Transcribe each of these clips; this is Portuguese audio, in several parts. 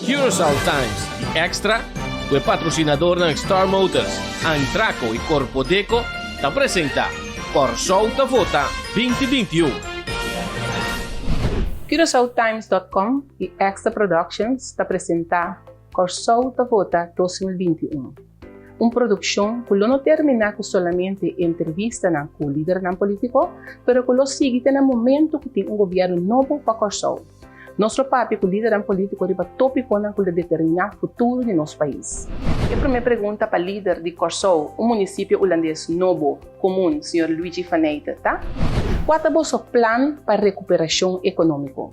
Curaçao Times e Extra, o patrocinador ng Star Motors, ang Traco e Corpo Deco, te apresenta Curaçao da Vota 2021. CuraçaoTimes.com e Extra Productions te apresenta Curaçao da Vota 2021. Uma produção que não termina com somente entrevista com o líder político, mas que sigue no momento que tem governo novo para Curaçao. Nosso papel com o líder político é tópico que determina o futuro de nosso país. A primeira pergunta para o líder de Curaçao, um município holandês novo, comum, Sr. Luigi Faneita, tá? Qual é o seu plano para a recuperação econômica?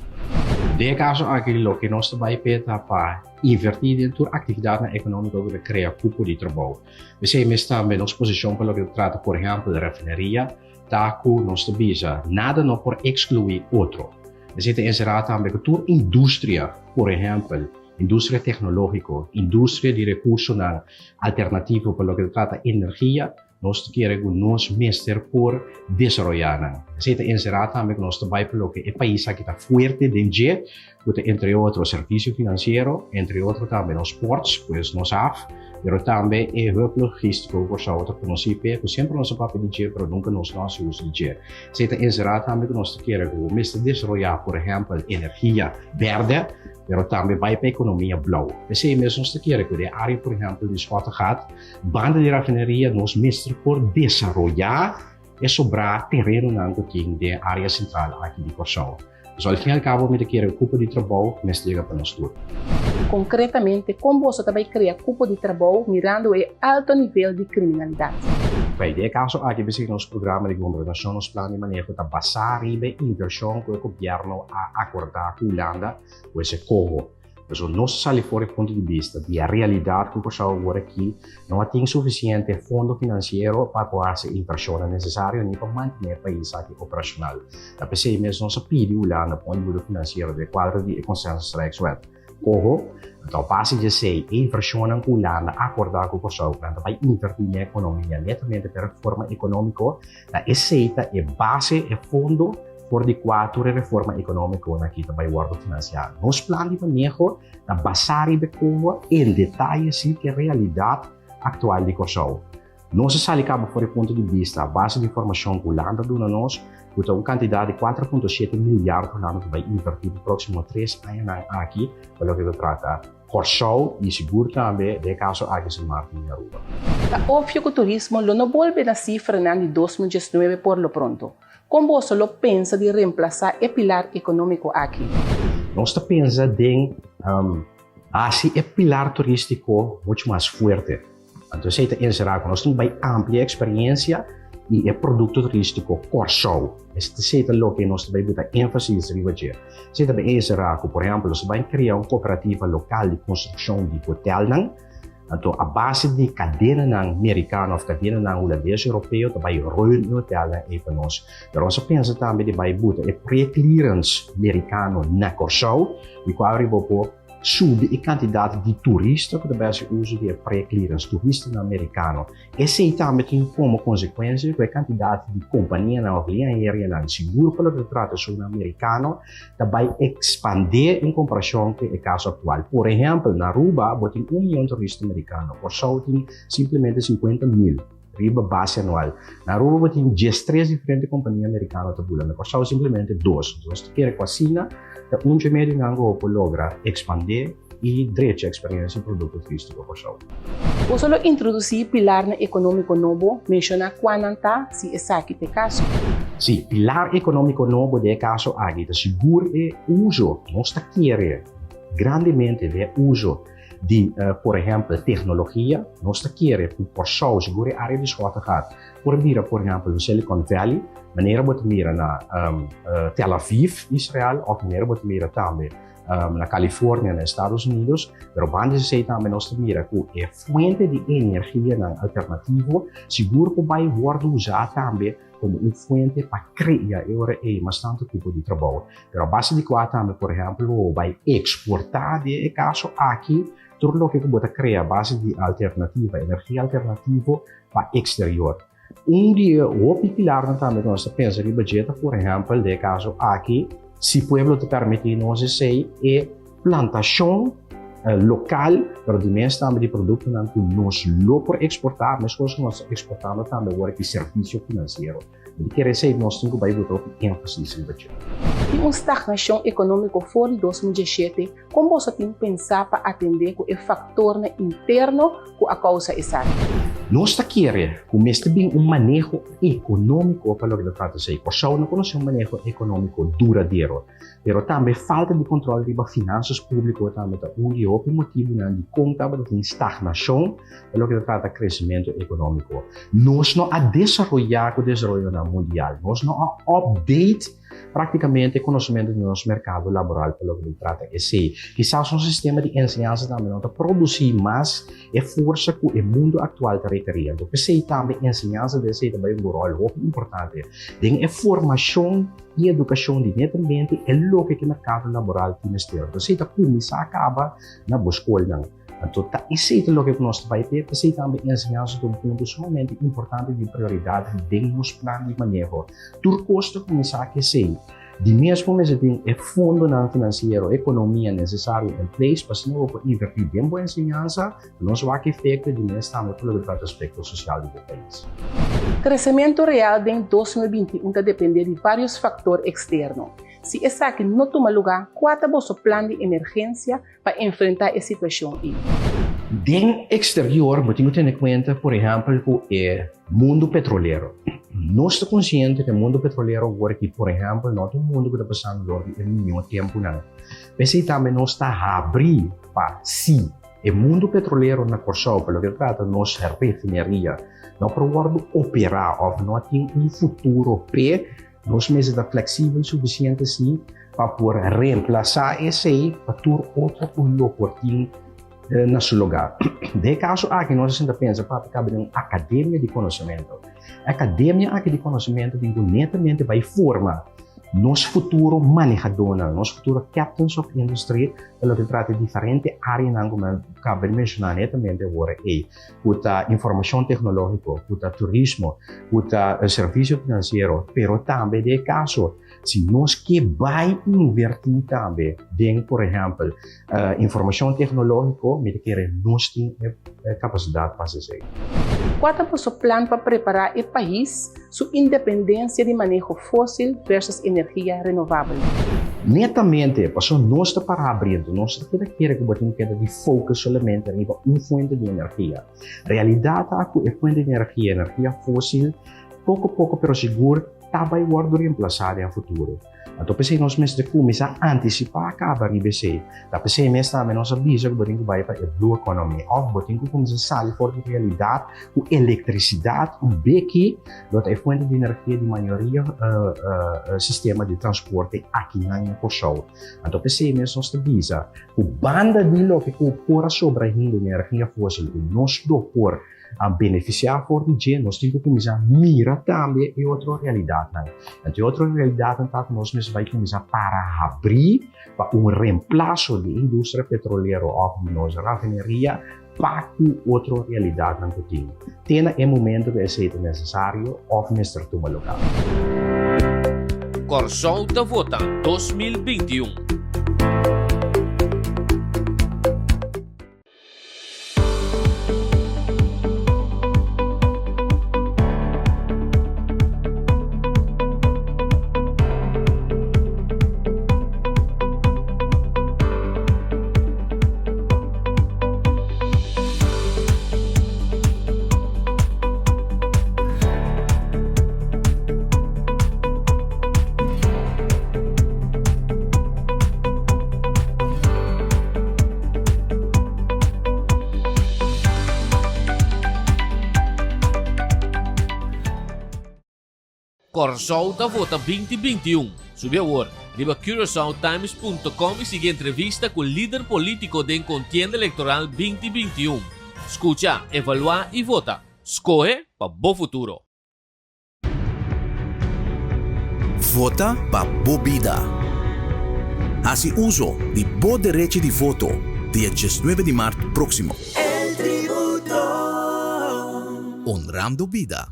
De caso aquilo que nós vai pedir para invertir dentro da atividade econômica para criar cupo de trabalho. Você também nos posição para o que trata, por exemplo, da refinaria, taco, nós visa nada não por excluir outro. Você tem encerrado também toda indústria, por exemplo, indústria tecnológica, indústria de recursos alternativos para o que trata energia. Nós queremos mestre por desenvolver. Você tem encerrado também que nós vai para o que é país que está forte dentro, entre outros serviços financeiros, entre outros também os portos, pois nós sabemos, mas também é o logístico por sa outro município, que sempre nós papel de dinheiro, mas nunca nós uso de dinheiro. Você tem encerrado também que nós queremos mestre desenvolver, por exemplo, energia verde, mas também vai para a economia blauw. Você mesmo nós queremos que a área, por exemplo, de Schottengat, banda de refinaria, nós mestre por desenvolver e sobrar terreno na área central aqui de Curaçao. Mas ao fim e ao cabo, me quer o cupo de trabalho, mas chega para nós tudo. Concretamente, como você também cria cupo de trabalho mirando o alto nível de criminalidade? Bij dit caso, aqui we nos programa de governação, nos planos de manejo da basar e inversão que o governo a acordar com a Holanda, com esse Congo. Então, nós saímos fora do ponto de vista da realidade que o pessoal agora aqui não tem suficiente fundo financeiro para fazer a inversão necessária nem para manter o país aqui operacional. Da PC mesmo nós pedimos lá no ponto de vista financeiro de quadro de consenso sexual. Corro, então base de ser a inversão na Holanda acordar com o pessoal para vai invertir na economia netamente para a reforma econômica, a aceita é base é fundo por de quatro reforma econômica aqui também o órgão financeiro. Nos planos de manejo da basar de como em detalhe sim que a realidade atual de Curaçao. Nós saímos fora do ponto de vista a base de informação que a Holanda dá a nós, que uma quantidade de 4,7 milhardos de Holanda vai invertir nos próximos 3 anos aqui, pelo que se trata Curaçao e seguro também de caso aqui se marca em Aruba. É óbvio que o turismo não volve na cifra de 2019 por lo pronto. Como você pensa de reemplazar o pilar econômico aqui? Nós pensamos em assim o pilar turístico muito mais forte. Então, você tem encerrado, nós temos uma ampla experiência e o produto turístico Curaçao. Este é o que nós vamos dar ênfase em hoje. Você também encerrado, por exemplo, nós vamos criar uma cooperativa local de construção de hotel. Então, a base de cadeia americana ou cadeia holandesa europeu também ruim no hotel é para nós. Mas nós pensamos também de vai botar o pre-clearance americano na Curaçao e qual arriba por subir a quantidade de turistas que também se usa de pré-clearance, turistas americanos. Esse também tem como consequência que a quantidade de companhias na linha aérea seguro pelo que trata sobre americano também expandir em comparação com o caso atual. Por exemplo, na Aruba, tem 1 milhão de turistas americanos, por só tem simplesmente 50 mil. Riba base anual. Na Aruba tem 13 diferentes companhias americanas tabulando, por só simplesmente 2. Então, se quer com a China, um meio não logra expandir e direito a experiência em produto turístico por só. Você introduzir pilar econômico novo, menciona quando se essa aqui tem caso? Sim, pilar econômico novo de caso aqui, de seguro e uso, nós queremos grandemente o uso de, por exemplo, tecnologia, nós queremos por só seguro a área de Schottengat. Por exemplo, no Silicon Valley, maneira de mira na Tel Aviv, Israel, ou maneira de mira também na Califórnia, nos Estados Unidos, pero banda se também nós mira que a fonte de energia alternativa seguro que vai ser usada também como uma fonte para criar bastante tipo de trabalho. Pero a base de qual também, por exemplo, vai exportar de caso aqui tudo o que pode criar base de alternativa, energia alternativa para o exterior. dia o pilar também nós pensa de budget, por exemplo, de caso aqui, se o pueblo te permite nós sei é plantação local, pero de mes também de produto não que nós lo por exportar, mas coisas que nós exportamos também agora que serviço financeiro. De que receita nós temos que botar ênfase em budget. E uma estagnação econômica fora de 2017, como você tem que pensar para atender com o fator interno que a causa essa? Nós queremos começar bem manejo econômico para o que trata de ser. Por isso, não conhecemos manejo econômico duradouro. Mas também falta de controle de finanças públicas também é outro motivo de conta de estagnação para o que trata de crescimento econômico. Nós não desenvolver o desenvolvimento mundial. Nós não update praticamente o conhecimento do nosso mercado laboral pelo que trata de ser. Quizás um sistema de ensinança também não produzir mais força que o mundo atual está requerendo. Porque também ensinança deve ser também rol muito importante. Tem a formação e educação diretamente é o que o mercado laboral tem que ter. Então, se a começar acaba na escola. Então, isso é o que nós vamos ter, porque também ensinança de ponto sumamente importante de prioridade dentro dos planos de manejo. Tudo custa começar a ser. De mesmo que tem o fundo financeiro, economia necessário em place, para se não invertir bem boa ensinança, nós vamos ter efeito de mesmo também pelo aspecto social do país. O crescimento real em 2021 está depender de vários fatores externos. Se essa aqui não toma lugar, qual é o seu plano de emergência para enfrentar a situação? Dentro exterior, temos que ter em conta, por exemplo, o mundo petroleiro. Nós estamos conscientes que o mundo petroleiro agora, que, por exemplo, não é um mundo que está passando durante muito tempo. Mas também nós estamos a abrir para si. O mundo petroleiro na Corsol, pelo que trata, nossa refinaria, não pode operar, ou não tem futuro para nós mesmos da flexível suficiente assim para poder reemplazar esse para ter outro oportunidade no seu lugar. De caso aqui nós ainda pensamos para caber uma academia de conhecimento. A academia de conhecimento netamente vai formar nosso futuro manejador, nosso futuro captains of industry, pelo que trata de diferentes áreas, como acabei de mencionar netamente agora, a informação tecnológica, o turismo, o serviço financeiro, pero também de caso, se nós que vai invertir também, em, por exemplo, informação tecnológica, me quer nós temos capacidade para fazer. Qual é o seu plano para preparar o país sua independência de manejo fóssil versus energia renovável? Netamente, passou nós está para abrir, nós está quer que botemos queda de foco somente em uma fonte de energia. Realidade é que a fonte de energia fóssil, pouco a pouco, pero seguro, vai ser reemplazada no futuro. Então, pensei nós mesmos começar a antecipar a caba RBC. Da pensei mesmo também nós avisa que botinho vai para a blue economy. Ou botinho começar a sair fora de realidade, com eletricidade, beque, dat é fonte de energia de maioria sistema de transporte aqui na Corsol. Então, pensei mesmo nós avisa, o banda de lo que por sobre a energia fóssil, nós do por a beneficiar for de nós temos que começar a mirar também em outra realidade. Então, outra realidade então nós mesmos vai começar para abrir para reemplaço de indústria petroleira ou de nossa rafinaria para outra realidade que temos. Tem é momento que é necessário ou mesmo tomar lugar. Corsol da Vota 2021. Corsol da Vota 2021. Sube agora. Riba CuraçaoTimes.com e siga entrevista com o líder político da contienda eleitoral 2021. Escucha, evalúa e vota. Escolhe para bom futuro. Vota para boa vida. Hace uso de bom direito de voto dia 19 de março próximo. El tributo. Honrando vida.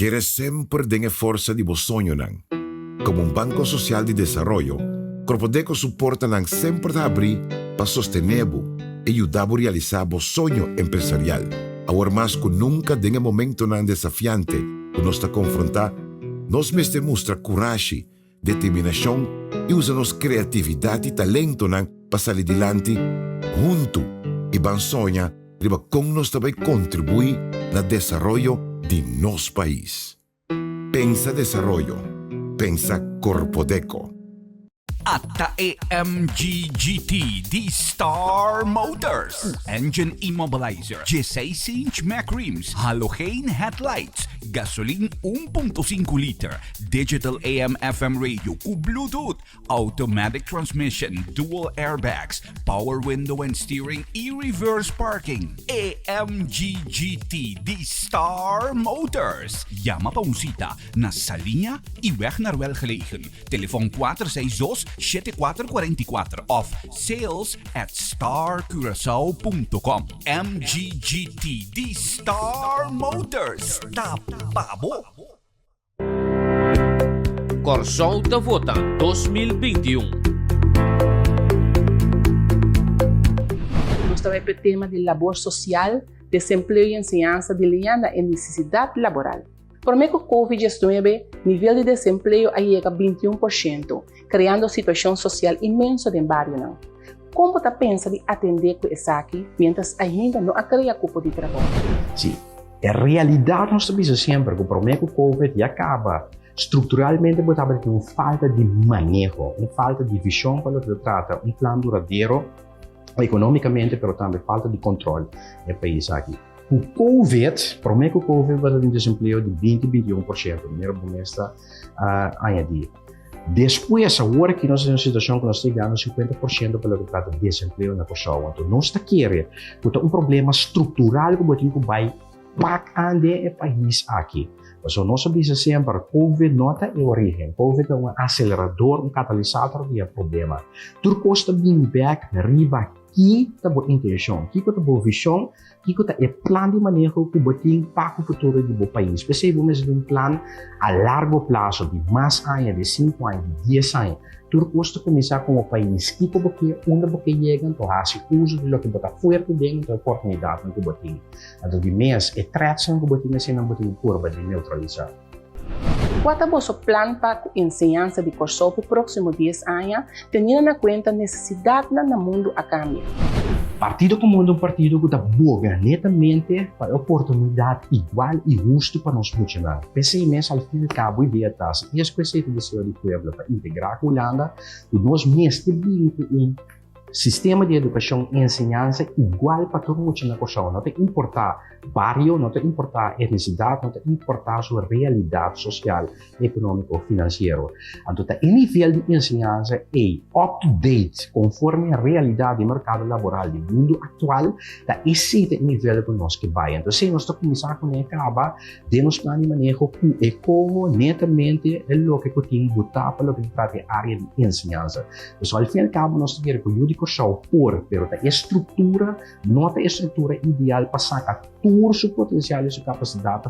quieres sempre dengue força de bosonho nang. Como um banco social de desarrollo, Corpodeco suporta nang sempre a abrir para sostenerbo e ajudar a realizar bosonho empresarial. Agora mais que nunca dengue momento nang desafiante que nos está confrontar, nós mesmo mostra coragem, determinação e usa nossa criatividade e talento nang para sair adiante junto e bansoña riba com nós também contribuir no desenvolvimento de nosso país. Pensa desenvolvimento, pensa Corpodeco. At the AMG GT D-Star Motors, engine immobilizer, 16-inch Mac rims, halogen headlights, gasoline 1.5 liter, digital AM/FM radio ku Bluetooth, automatic transmission, dual airbags, power window and steering, e-reverse parking. AMG GT D-Star Motors. Llama pa unsita na sa linya iweg Naruel gelegen. Telefoon 462-7444 of sales@starcuracao.com. MGGT D-Star Motors. Tapabo. Corsol da Vota 2021. Nós também para o tema de labor social, desemprego e ensinança de liana e necessidade laboral. Por meio do Covid-19, o nível de desemprego chega a 21%, criando situação social imensa em vários. Como você pensa de atender com isso aqui, mientras ainda não cria cupo de trabalho? Sim, a realidade nós sabemos sempre que por meio do Covid já acaba. Estruturalmente, você tem uma falta de manejo, uma falta de visão para o que trata, um plano duradouro, economicamente, mas também falta de controle no país aqui. O Covid, por meio do Covid, vai ter um desemprego de 20-21%, primeiro bimestre añadido. Depois, agora que nós temos uma situação que nós estamos ganhando 50% pelo que trata de desemprego na Kosovo, então nós estamos querendo um problema estrutural que vai para o país aqui. Então, nós sabemos sempre que Covid não é a origem. Covid é um acelerador, um catalisador de problema. Tudo custa bem back, riba, que é a boa intenção, que é a boa visão, que é o plano de manejo que tem para o futuro do país. Percebemos um plano a largo prazo, de mais anos, de 5 anos, de 10 anos. Tudo custa começar com o país, que onde você chega, então, faz uso do que você forte dentro da oportunidade que você tem. Então, de mês, é tração que você tem, assim, não tem curva de neutralizar. Qual é o vosso plano para a ensinança de Kosovo para os próximos 10 anos, tendo em conta a necessidade no mundo a cambiar? Partido Comum é um partido que boga netamente para oportunidade igual e justa para nós funcionar. PCMS, ao fim e ao cabo, a ideia está e as coisas do Senhor do Pueblo para integrar com a Holanda, e nós mesmos temos um sistema de educação e ensinança igual para todo mundo na Kosovo. Não tem que importar barrio, não tem que importar etnicidade, não tem que importar sua realidade social, econômica ou financeira. Então, o nível de ensinança é up-to-date, conforme a realidade do mercado laboral do mundo atual, esse é o nível que nós que vai. Então, se nós começar com a acaba, temos plano de manejo que como netamente é o que tem que botar para o que trata a área de ensinança. Então, ao fim e ao cabo, nós temos que Kosovo pero a estrutura não é a estrutura ideal para sacar todo o seu potencial e sua capacidade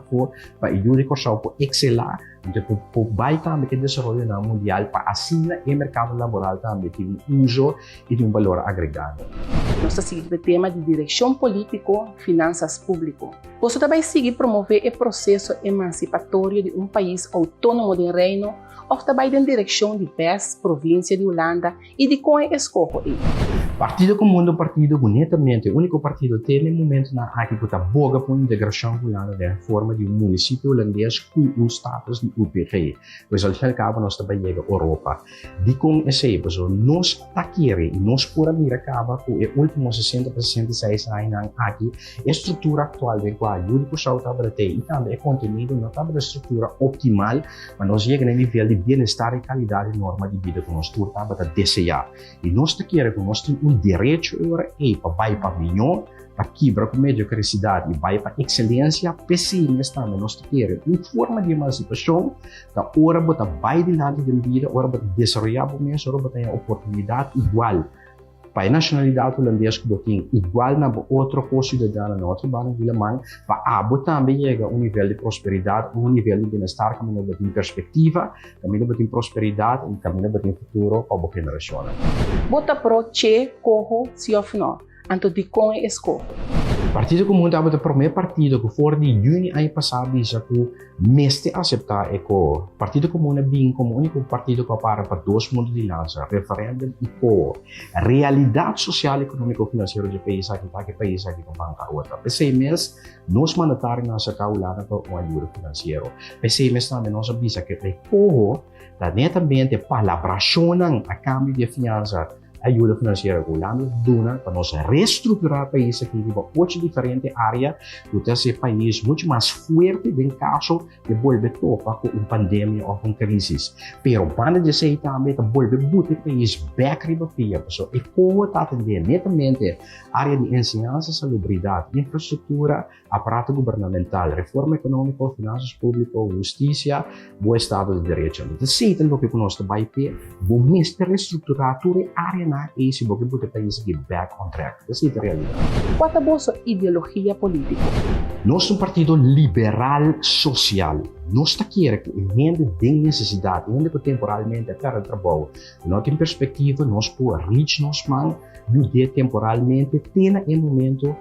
para ajudar Kosovo a excelar, então vai também que desenvolver mundial para assim o mercado laboral também tem um uso e tem um valor agregado. Nós seguimos o tema de direção política, finanças públicas. Você também seguir promover o processo emancipatório de um país autônomo do reino, ou também em direção de PES, província de Holanda e de qual escolhe. Partido Comum é um partido que netamente o único partido que tem no momento na aqui que está boga para a integração holanda de forma de um município holandês com um status de UPG. Pois ao fim e ao cabo nós também chega à Europa. De com esse nós taquere e nós por a mira acaba com os últimos 66 anos aqui a estrutura atual de qual o único show estava a ter e também o contenido não estava a estrutura optimal, mas nós chegamos no nível de bem-estar e qualidade e norma de vida que nós estava a desejar. E nós taquere que nós temos direito para vai para melhor, para quebrar com mediocridade e vai para excelência, pessimista também nós queremos uma forma de emancipação, da hora para vai de lado de vida, hora para desenvolver o mês, hora para ter oportunidade igual para a nacionalidade holandesa que tem igual na outro co-cidadão na outra banda de Alemanha, para abo também chega um nível de prosperidade, um nível de bem-estar, caminho para perspectiva, caminho para prosperidade e caminho para futuro para a geração. Bota pro che, corro, se ou não. Anto de com escorro. O Partido Comunista é o primeiro partido que for de junho ano passado disse que meste aceitar o Partido Comunista bem como único partido que para 2 mundos de lança, referendum e com a realidade social, econômica e financeira do país aqui, que o país aqui com banca outra. PCMS, nós mandatários nessa caulada para uma ajuda financeira. PCMS também nós avisa que o povo, netamente, palabracionam a câmbio de finanças, ajuda financeira que o Holanda dona para nós reestruturar o país aqui em 8 diferentes áreas, para esse país muito mais forte em caso de volver topa com uma pandemia ou uma crise. Pero para dizer também que volver o país back riba pia, porque e como está atendendo netamente área de ensinança, salubridade, infraestrutura, aparato governamental, reforma econômica, finanças públicas, justiça, bom estado de direito. Então, se tem o que nós vai ter, vamos reestruturar toda a área na esse porque o país aqui back on track. Essa é a realidade. Qual é a sua ideologia política? Nós somos um partido liberal social. Nós queremos que a gente tem necessidade, a gente que temporalmente para o trabalho. Nós temos perspectiva, nós podemos reach nos man, e temporalmente ter no momento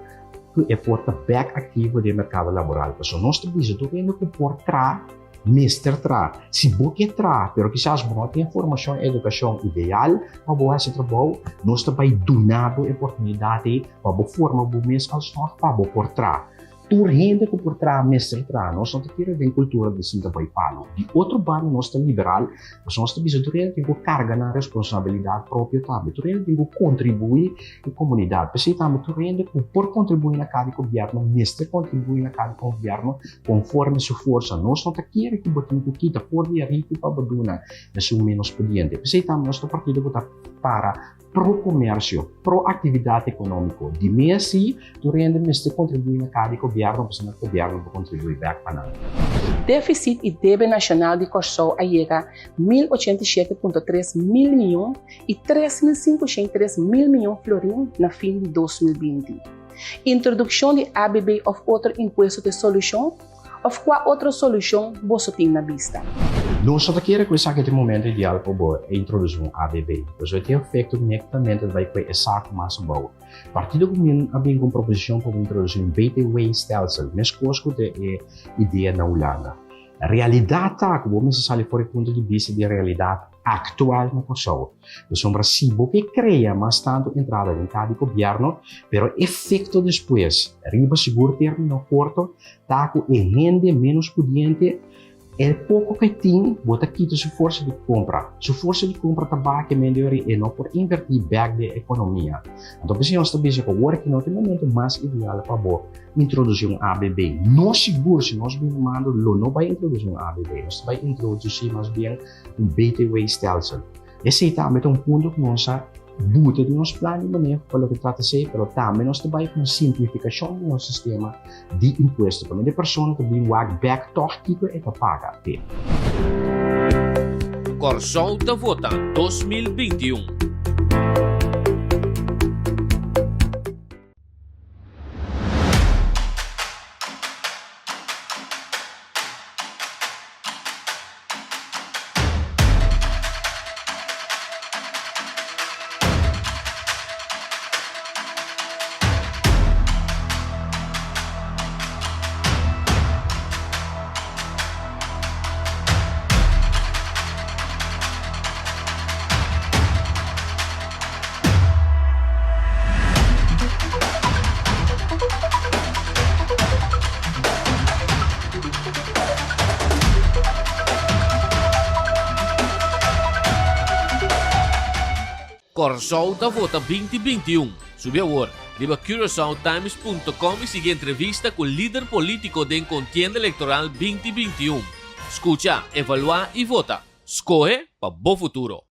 que é forte back ativo do mercado laboral. Então, nós temos que portar Mister Tra, se você tra, pero quizás não tem informação e educação ideal para você trabalhar, nós também donado a oportunidade para você formar o mês als nós para você portar. Tu rende que por trás Mister Tra, nós não temos a cultura de Sinta Pai Palo. De outro lado, nós estamos liberal, mas nós temos que carga na responsabilidade própria também. Tu rende que contribuir à comunidade. Porque também tu rende que por contribuir na cada governo, Mister contribuir na cada governo conforme sua força. Nós não queremos que botem que kita por dia rico para baduna, na sua menos pudiente. Porque também nós estamos partido que está para pro comércio, pro atividade econômica. De meio assim, tu rende Mister contribuir na cada governo, porque o governo vai contribuir back para nós. Déficit e débito nacional de Corsol chega a 1.087,3 mil milhões e 3.503 mil milhões florim na fim de 2020. Introdução de ABB ou outro imposto de solução, ou qual outra solução você tem na vista? Nós só queremos que esse momento ideal para introduzir um ABB. Pois vai ter efeito diretamente vai com esse saco mais bom. A partir do momento que com proposição para introduzir um BTW stelsel, mas conosco é ideia na Holanda. A realidade está, como vamos sair fora do ponto de vista da realidade atual na Kosovo. Nós somos Brasil que cria mais tanto entrada em cada governo, pero efeito depois, riba seguro termino curto, está com a renda menos pudiente. É pouco que tem, bota quita sua força de compra. Sua força de compra está que melhor e não por invertir back da economia. Então, precisamos saber que agora que não tem momento mais ideal para introduzir um ABB. Não seguro se nós bem mandando, não vai introduzir um ABB, nós vai introduzir mais bem um BTW stelsel. Esse também é um ponto que nós buta de nosso plano de manejo para o que trata de ser, mas também nós trabalhamos com simplificação do nosso sistema de imposto. Para a pessoa que vem back tortico e para pagar. Corsol da Vota 2021. Corsol da Vota 2021. Sube agora. Riba CuraçaoTimes.com e siga entrevista com o líder político da contienda eleitoral 2021. Escucha, evalúa e vota. Escolhe para bom futuro.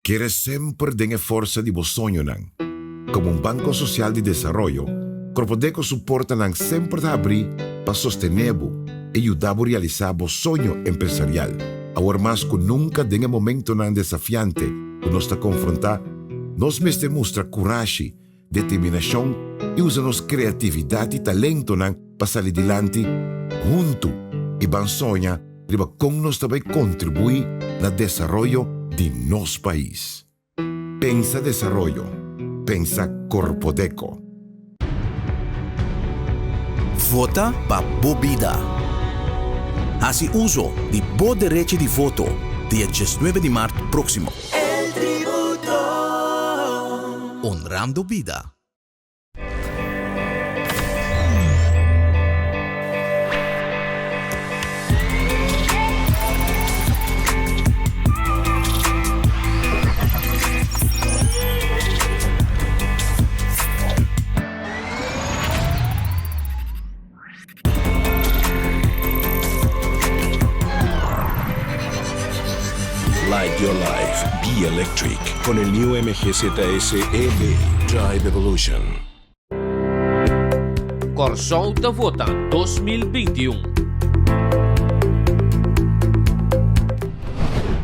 Quieres sempre dengue força de bosonho nang. Como um banco social de desarrollo, Corpodeco suporta nang sempre a abrir para sostenerbo e ajudar a realizar bosonho empresarial. Agora mais que nunca dengue momento nang desafiante que nos está confrontar, nós mesmo mostra coragem, determinação e usamos criatividade e talento nang para sair adiante junto e bansoña riba como nós também contribuir no desenvolvimento de nosso país. Pensa desarrollo, pensa Corpodeco. Vota pa Bobida. Hasi uso di Bo Derecho de Voto dia 19 de março próximo. El tributo. Honrando vida. Light your life. Be electric. Con el New MGZS EV Drive Evolution. Consulta Vota 2021.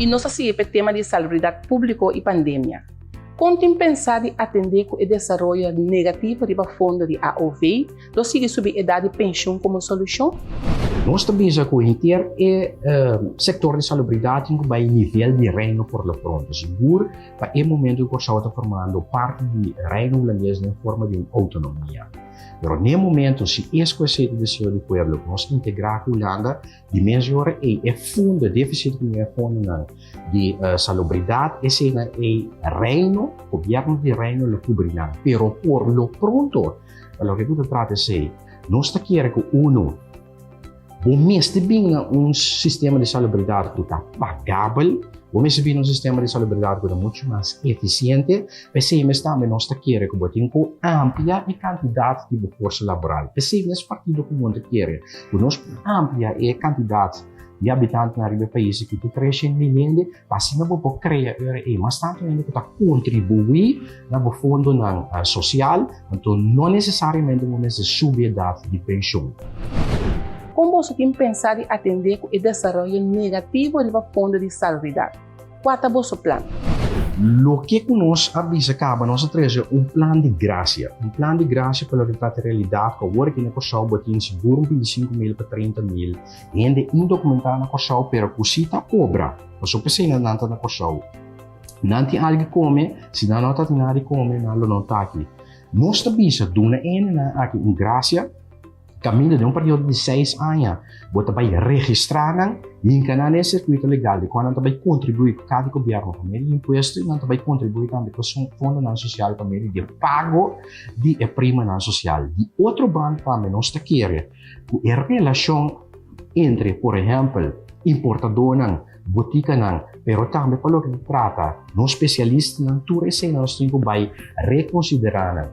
E nós seguimos o tema de salubridade pública e pandemia. Contem pensar de atender com o desenvolvimento negativo do fundo de AOV, nós seguimos subir a idade de pensão como solução? Nós também já conhecer o setor de salubridade que vai nível de reino por lo pronto. Seguro, para o momento que está formando parte do reino holandês em forma de autonomia. Mas no momento, se esse conceito de decisão do povo nós integrar com a Holanda, dimensionar o fundo, déficit que é fundo de salubridade, esse é o reino, o governo de reino lo cobrirá. Pero por lo pronto, o que tu trata de nós está querendo que vamos ter sistema de salubridade que está pagável, vamos ter sistema de salubridade que é muito mais eficiente, mas também nós queremos que tenha amplia quantidade de força laboral. Nesse partido que nós queremos, que nós amplia a quantidade de habitantes no país que tu 300 milhões, assim não vou criar mas tanto ainda que está contribuir no fundo social, então não necessariamente vamos subir a idade de pensão. Como você tem pensado em atender com o desenvolvimento negativo do fundo de salubridade? Qual é o seu plano? O que nós acaba nós trazer plano de graça. Plano de graça para que trata a realidade que agora que na Corsau botin seguro de 5 mil para 30 mil e ainda indocumentado na Corsau para cosita obra. Você precisa na Corsau. Não tem algo que come, se não tem nada que come, não está aqui. Nós também dona aqui em graça. Caminho de período de 6 anos, você vai registrar em canal circuito legal, de quando você vai contribuir com cada governo para meio imposto, e você vai contribuir também com o fundo social para meio de pago de prima social. De outro bando também nós queremos a relação entre, por exemplo, importador botica pero também pelo que trata, nós especialistas em tudo isso nós temos que reconsiderar.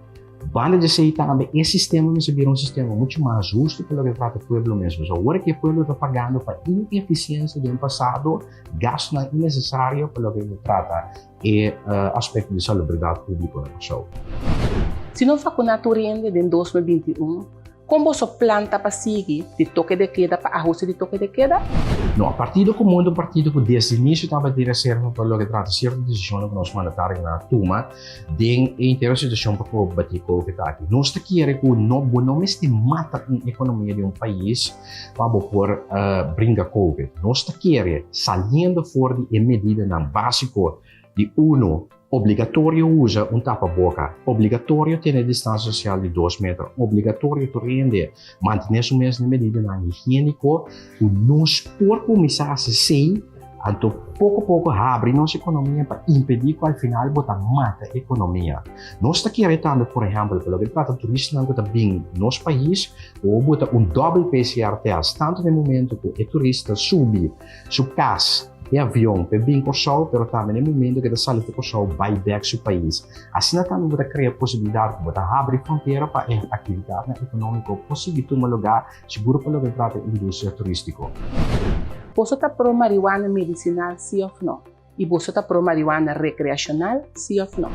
Vale dizer também, esse sistema vai ser um sistema muito mais justo pelo que trata o povo mesmo. Agora que o povo está pagando para ineficiência do passado, gasto innecessário pelo que trata o aspecto de salubridade pública na pessoa. Se não for com a natureza em 2021, como você planta para seguir de toque de queda para ajuste de toque de queda? Não, a partido comum do partido que desde o início estava a direção pelo que trata certa decisão que nós mandatários na toma de interesse de situação para bater com o que está aqui. Nós queremos que não se mata a economia de país para por brincar com Covid. Nós queremos saindo fora de medida básica de obrigatório usa tapa-boca, obrigatório ter a distância social de 2 metros, obrigatório render, manter o mesmo medida higiênico, e nós por começar a ser, então pouco a pouco abre nossa economia para impedir que ao final botar mata a economia. Nós queremos também, por exemplo, pelo que trata turista que também no nosso país, ou botar double PCR test, tanto no momento que o turista sube seu casa e avião para vir com o sol, mas também no momento que a saída com o sol vai back ao país. Assim também vai criar a possibilidade de abrir fronteira para a atividade econômica, conseguir tomar lugar seguro para a indústria turística. Você está pro marihuana medicinal, sim ou não? E você está pro marihuana recreacional, sim ou não?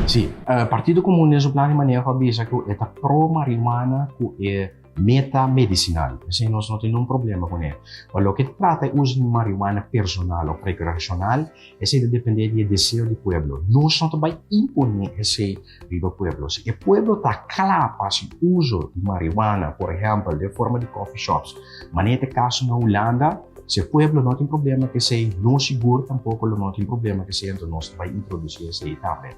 Sim, Partido Comunista Plan de Manejo avisa que é pro marihuana que é meta medicinal. Assim, nós não temos um problema com ele. Mas o que trata é o uso de marihuana personal ou recreacional, esse depende do desejo do povo. Nós não vamos impor esse do povo. Se o povo está claro para o uso de marihuana, por exemplo, de forma de coffee shops, mas nesse caso na Holanda, se o povo não tem problema que se não seguro, tampouco não tem problema que se então nós vamos introduzir esse também.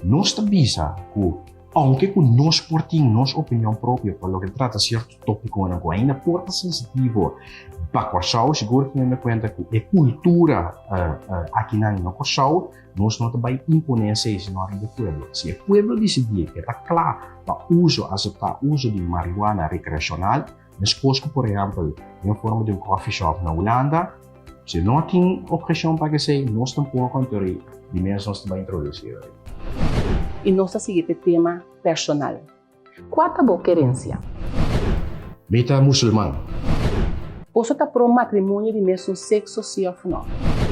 Nós avisa que aunque que nós portamos nossa opinião própria para o que trata certo tópico ainda porta sensitivo para Corsau, seguro que me conta que é cultura aqui na Corsau, nós não vamos impor isso na área do povo. Se o povo decidir que está claro para aceitar o uso de marihuana recreacional, mas coisa, por exemplo, em forma de coffee shop na Holanda, se não tem opressão para que se nós tampouco de dimensões que vai introduzir. E nosso seguinte tema personal. Qual é a boa querência? Meta muçulmano. Você está pro matrimônio de mesmo sexo, sim ou não?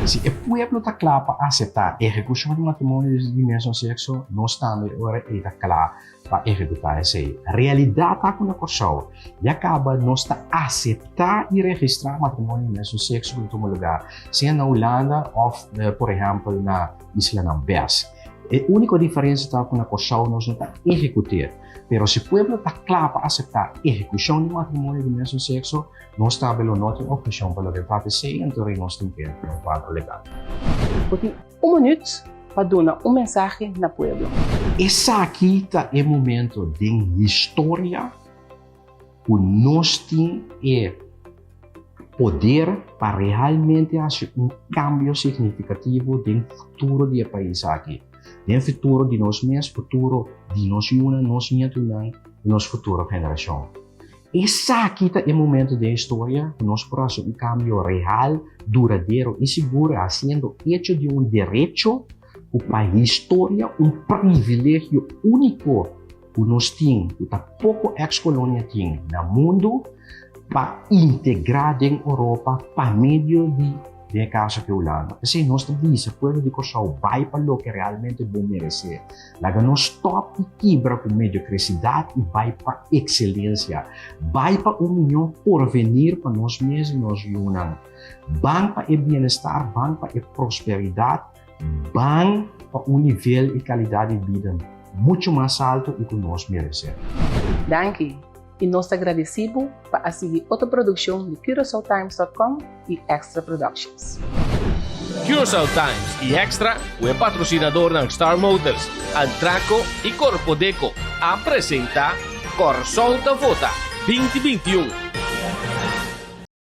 Se o povo está claro para aceitar a execução de matrimônio de mesmo sexo, nós também está claro para executar essa realidade está com a Corsau. E acaba nós aceitar e registrar matrimônio de mesmo sexo em todo lugar, seja na Holanda ou, por exemplo, na Isla Nambés. A única diferença está com a Corsau, nós não está executar. Mas se o povo está claro para aceitar a execução de matrimônio do mesmo sexo, nós também não temos opção para o que vai ser, então nós temos que ir para o quadro legal. Porque 1 minuto para dar mensagem na povo. Esse aqui está o momento de história que nós temos poder para realmente fazer cambio significativo no futuro do país aqui. No futuro de nós mesmos, futuro de nós e nossa futura geração. Esse aqui é o momento da história que nós podemos fazer cambio real, duradouro e seguro, sendo hecho de direito para a história, privilégio único que nós temos, que pouco ex-colônia tem no mundo, para integrar em Europa para meio de caso que Holanda. Assim, nós também, o povo de Corsau vai para o que realmente vão merecer. Lá nós stop e quebra com mediocridade e vai para excelência. Vai para união por venir para nós mesmos e nós unam. Vai para o bem-estar, vai para a prosperidade, vai para um nível e qualidade de vida muito mais alto do que nós merecemos. Danke. E nós agradecemos para seguir outra produção de CuraçaoTimes.com e Extra Productions. Curaçao Times e Extra é patrocinador de Star Motors, Altraco e Corpo Deco. Apresenta Corsau da Vota 2021.